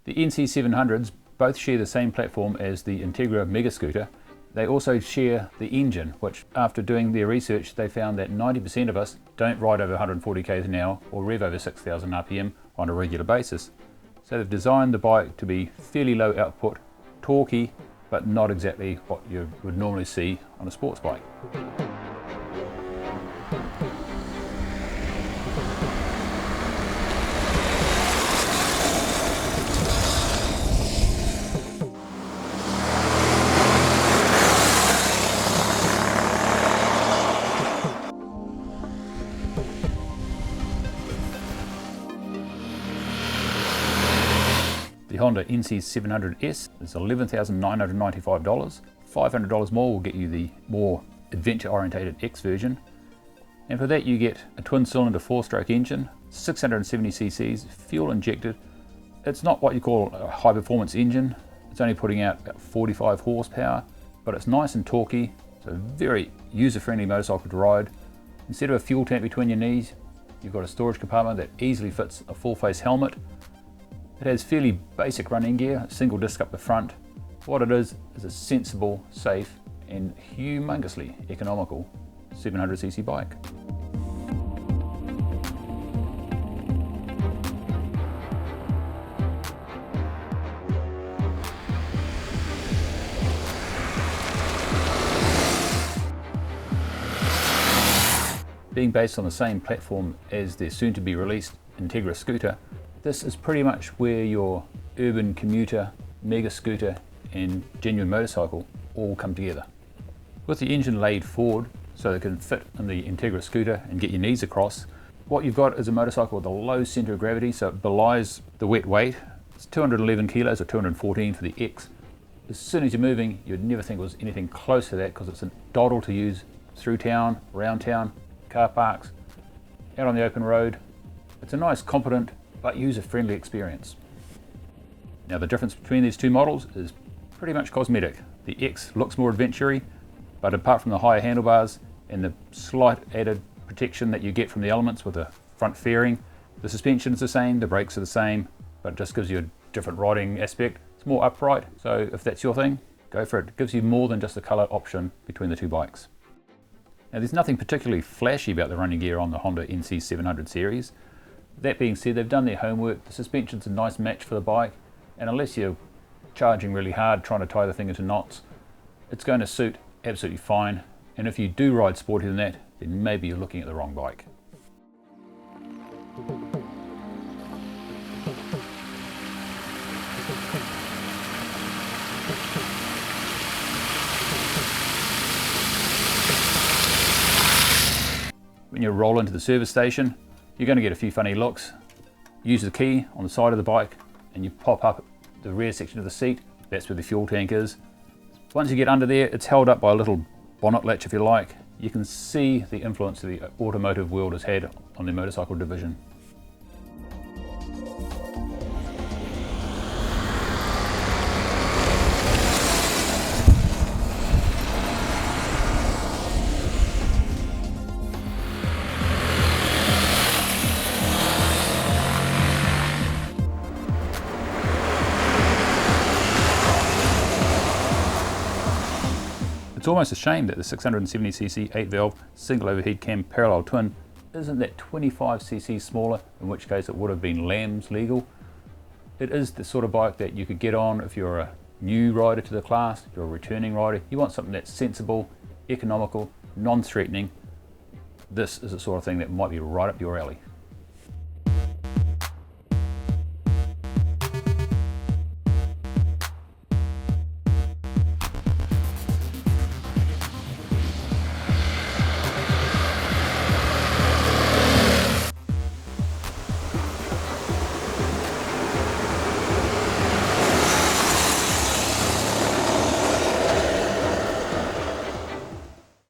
The NC700s both share the same platform as the Integra Mega Scooter. They also share the engine, which after doing their research they found that 90% of us don't ride over 140 km an hour or rev over 6,000 RPM on a regular basis. So they've designed the bike to be fairly low output, torquey, but not exactly what you would normally see on a sports bike. The Honda NC700S is $11,995. $500 more will get you the more adventure-orientated X version. And for that you get a twin-cylinder 4-stroke engine, 670 cc's, fuel injected. It's not what you call a high-performance engine. It's only putting out about 45 horsepower, but it's nice and torquey. It's a very user-friendly motorcycle to ride. Instead of a fuel tank between your knees, you've got a storage compartment that easily fits a full-face helmet. It has fairly basic running gear, a single disc up the front. What it is a sensible, safe and humongously economical 700cc bike. Being based on the same platform as their soon-to-be released Integra scooter, this is pretty much where your urban commuter, mega scooter and genuine motorcycle all come together. With the engine laid forward so it can fit in the Integra scooter and get your knees across, what you've got is a motorcycle with a low centre of gravity, so it belies the wet weight. It's 211 kilos or 214 for the X. As soon as you're moving, you'd never think it was anything close to that because it's a doddle to use through town, around town, car parks, out on the open road. It's a nice, competent but user-friendly experience. Now the difference between these two models is pretty much cosmetic. The X looks more adventure-y, but apart from the higher handlebars and the slight added protection that you get from the elements with the front fairing, the suspension is the same, the brakes are the same, but it just gives you a different riding aspect. It's more upright, so if that's your thing, go for it. It gives you more than just a colour option between the two bikes. Now there's nothing particularly flashy about the running gear on the Honda NC700 series. That being said, they've done their homework. The suspension's a nice match for the bike, and unless you're charging really hard trying to tie the thing into knots, it's going to suit absolutely fine. And if you do ride sportier than that, then maybe you're looking at the wrong bike. When you roll into the service station, you're going to get a few funny looks. Use the key on the side of the bike and you pop up the rear section of the seat. That's where the fuel tank is. Once you get under there, it's held up by a little bonnet latch if you like. You can see the influence the automotive world has had on the motorcycle division. It's almost a shame that the 670cc 8-valve single overhead cam parallel twin isn't that 25cc smaller, in which case it would have been lambs legal. It is the sort of bike that you could get on if you're a new rider to the class, if you're a returning rider. You want something that's sensible, economical, non-threatening. This is the sort of thing that might be right up your alley.